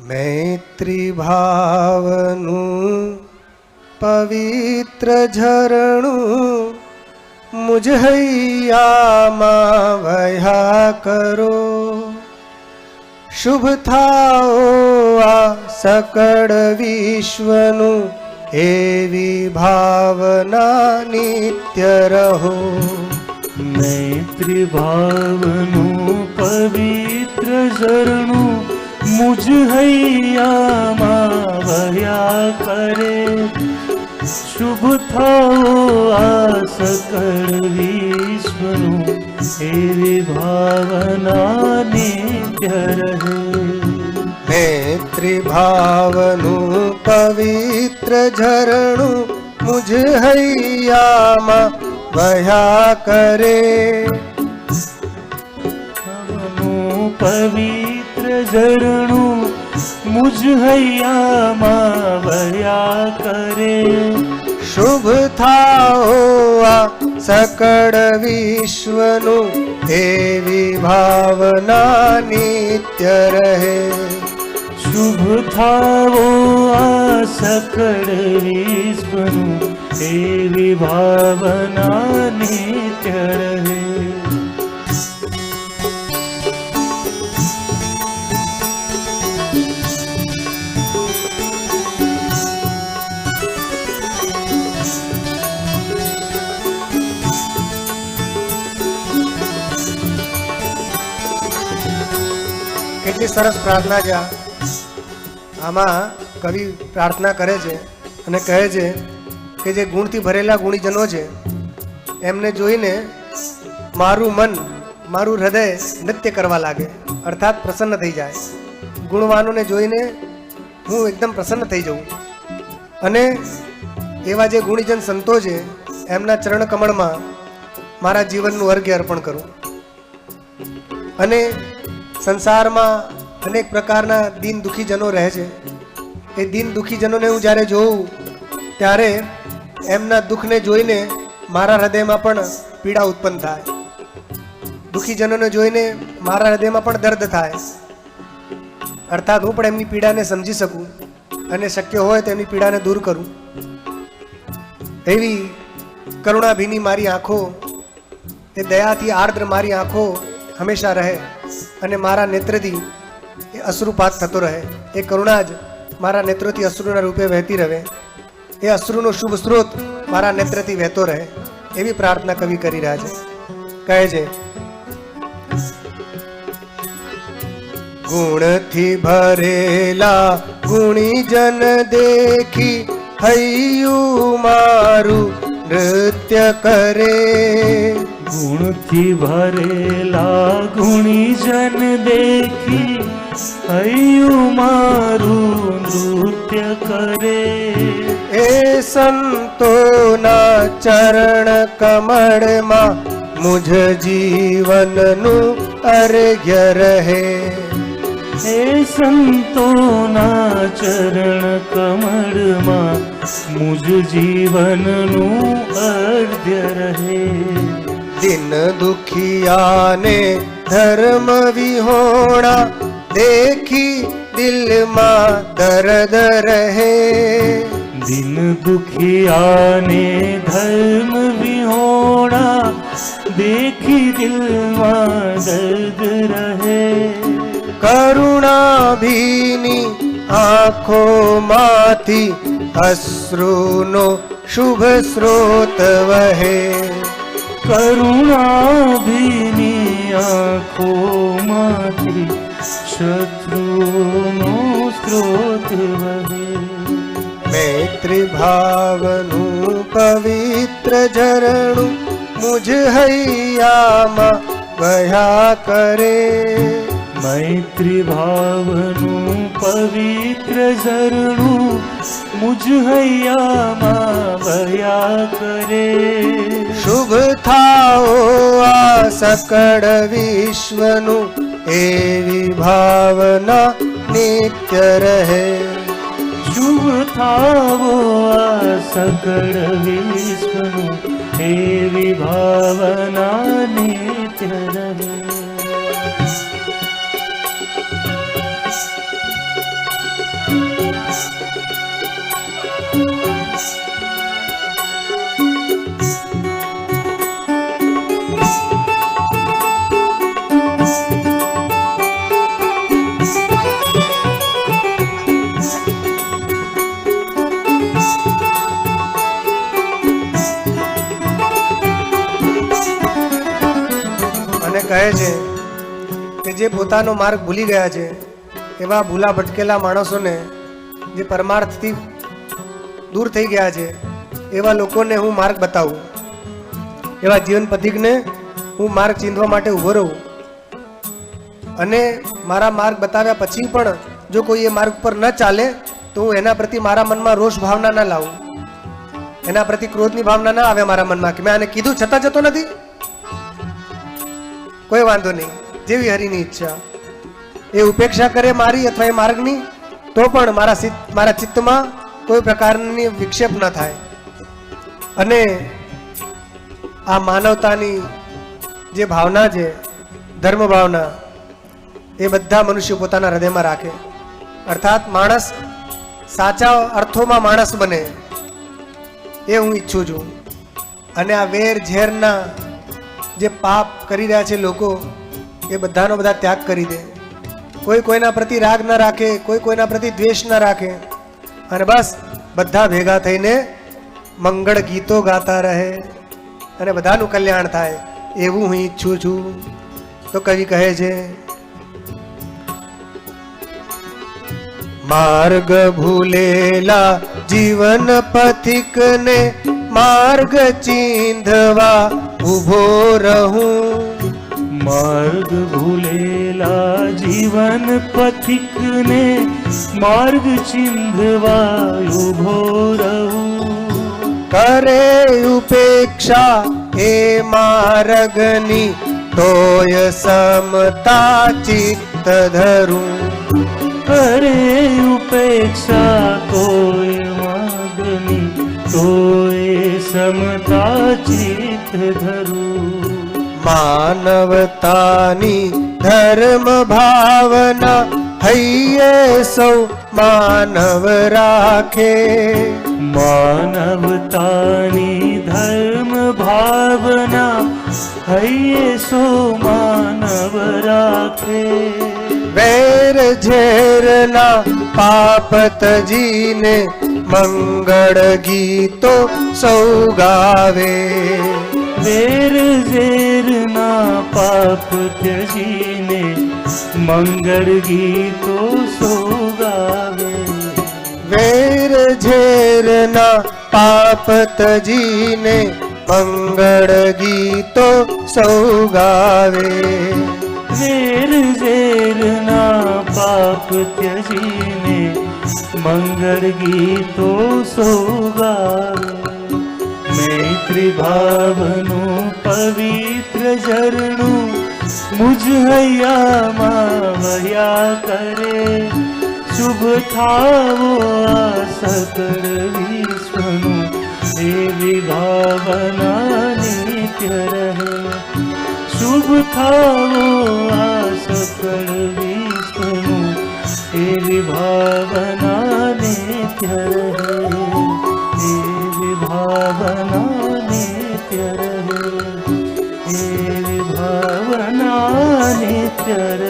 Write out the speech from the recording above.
મૈત્રી ભાવનું પવિત્ર ઝરણું મુજ હૈયામાં વહ્યા કરો. શુભ થાઓ આ સકળ વિશ્વનું એવી ભાવના નિત્ય રહો. મૈત્રી ભાવનું પવિત્ર ઝરણું મુજ હૈયામાં વહ્યા કરે. શુભ થાઓ આ સકળ વિશ્વનું એવી ભાવના નિત્ય રહે. મૈત્રી ભાવનું પવિત્ર ઝરણું મુજ હૈયામાં વહ્યા કરે. પવિત્ર ઝરણું મુજ હૈયામાં વહ્યા કરે. શુભ થાઓ આ સકળ વિશ્વનું એવી ભાવના નિત્ય રહે. શુભ થાવો આ સકળ વિશ્વનું એવી ભાવના નિત્ય રહે. કેટલી સરસ પ્રાર્થના છે. આમાં કવિ પ્રાર્થના કરે છે અને કહે છે કે જે ગુણથી ભરેલા ગુણીજનો છે એમને જોઈને મારું મન, મારું હૃદય નૃત્ય કરવા લાગે, અર્થાત પ્રસન્ન થઈ જાય. ગુણવાનોને જોઈને હું એકદમ પ્રસન્ન થઈ જાઉં અને એવા જે ગુણીજન સંતો છે એમના ચરણ કમળમાં મારા જીવનનું અર્ઘ્ય અર્પણ કરું. અને સંસારમાં અનેક પ્રકારના દીન દુઃખીજનો રહે છે. એ દીન દુઃખીજનોને હું જ્યારે જોઉં ત્યારે એમના દુઃખને જોઈને મારા હૃદયમાં પણ પીડા ઉત્પન્ન થાય. દુઃખીજનોને જોઈને મારા હૃદયમાં પણ દર્દ થાય. અર્થાત હું પણ એમની પીડાને સમજી શકું અને શક્ય હોય તો એમની પીડાને દૂર કરું. એવી કરુણાભીની મારી આંખો, એ દયાથી આર્દ્ર મારી આંખો હંમેશા રહે અને મારા નેત્રથી એ અશ્રુપાત થતો રહે. એ કરુણા જ મારા નેત્રોથી અશ્રુના રૂપે વહેતી રહે. એ અશ્રુનો શુભ સ્ત્રોત મારા નેત્રથી વહેતો રહે. એવી પ્રાર્થના કવિ કરી રહ્યા છે. કહે છે, ગુણથી ભરેલા ગુણીજન દેખી હૈયું મારું નૃત્ય કરે. ગુણથી ભરેલા ગુણીજન દેખી હૈયું મારું નૃત્ય કરે. એ સંતોના ચરણ કમળમાં મુજ જીવનનું અર્ઘ્ય રહે. એ સંતોના ચરણ કમળમાં મુજ જીવનનું અર્ઘ્ય રહે. દિન દુખિયાને ધર્મ વિહોણા દેખી દિલમાં દર્દ રહે. દિન દુખિયાને ધર્મ વિહોણા દેખી દિલમાં દર્દ રહે. કરુણાભીની આંખોમાંથી અશ્રુનો શુભ સ્રોત વહે. કરુણાભીની આંખોમાંથી શત્રુનો સ્ત્રોત વહે. મૈત્રી ભાવનું પવિત્ર ઝરણું મુજ હૈયામાં વહ્યા કરે. મૈત્રી ભાવનું પવિત્ર ઝરણું મુજ હૈયામાં વહ્યા કરે. શુભ થાઓ આ સકળ વિશ્વનું એવી ભાવના નિત્ય રહે. શુભ થાવો આ સકળ વિશ્વનું એવી ભાવના નિત્ય રહે. જે પોતાનો માર્ગ ભૂલી ગયા છે, એવા ભૂલા ભટકેલા માણસોને, જે પરમાર્થથી દૂર થઈ ગયા છે, એવા લોકોને હું માર્ગ બતાવું, એવા જીવન પથિકને હું માર્ગ ચીંધવા માટે ઊભો રહું. અને મારા માર્ગ બતાવ્યા પછી પણ જો કોઈ એ માર્ગ પર ન ચાલે તો હું એના પ્રતિ મારા મનમાં રોષ ભાવના ન લાવું, એના પ્રતિ ક્રોધની ભાવના ના આવે મારા મનમાં કે મેં આને કીધું છતાં જતો નથી. કોઈ વાંધો નહીં, જેવી હરિની ઈચ્છા. એ ઉપેક્ષા કરે મારી અથવા એ માર્ગની તો પણ મારા ચિત્તમાં કોઈ પ્રકારની વિક્ષેપ ન થાય. અને આ માનવતાની જે ભાવના છે, ધર્મ ભાવના, એ બધા મનુષ્યો પોતાના હૃદયમાં રાખે. અર્થાત માણસ સાચા અર્થોમાં માણસ બને, એ હું ઈચ્છું છું. અને આ વેર ઝેરના જે પાપ કરી રહ્યા છે લોકો, એ બધાનો બધા ત્યાગ કરી દે. કોઈ કોઈના પ્રતિ રાગ ન રાખે, કોઈ કોઈના પ્રતિ દ્વેષ ન રાખે, અને બસ બધા ભેગા થઈને મંગળ ગીતો ગાતા રહે અને બધાનું કલ્યાણ થાય, એવું હું ઈચ્છું છું. તો કવિ કહે છે, માર્ગ ભૂલેલા જીવન પથિકને માર્ગ ચીંધવા ઉભો રહું. માર્ગ ભૂલેલા જીવન પથિકને માર્ગ ચીંધવા ઉભો રહું. કરે ઉપેક્ષા એ માર્ગની તોય સમતા ચિત્ત ધરું. કરે ઉપેક્ષા તોય માર્ગની તોય સમતા ચિત્ત ધરું. માનવતાની ધર્મ ભાવના હૈયે સૌ માનવ રાખે. માનવતાની ધર્મ ભાવના હૈયે સો માનવ રાખે. વેર ઝેરના પાપ તજીને મંગળ ગીતો સૌ ગાવે. વેર ઝેરના પાપ ત્યજીને મંગળ ગીતો સૌ ગાવે. વેર ઝેરના પાપ તજીને મંગળ ગીતો સૌ ગાવે. વેર ઝેરના પાપ ત્યજીને મંગળ ગીતો સૌ ગાવે. મૈત્રી ભાવનું પવિત્ર ઝરણું મુજ હૈયામાં વહ્યા કરે. શુભ થાવો આ સકળ વિશ્વનું એવી ભાવના નિત્ય રહે. શુભ થાવો આ સકળ વિશ્વનું એવી ભાવના નિત્ય રહે. એવી ભાવના નિત્ય રહે. એવી ભાવના નિત્ય રહે.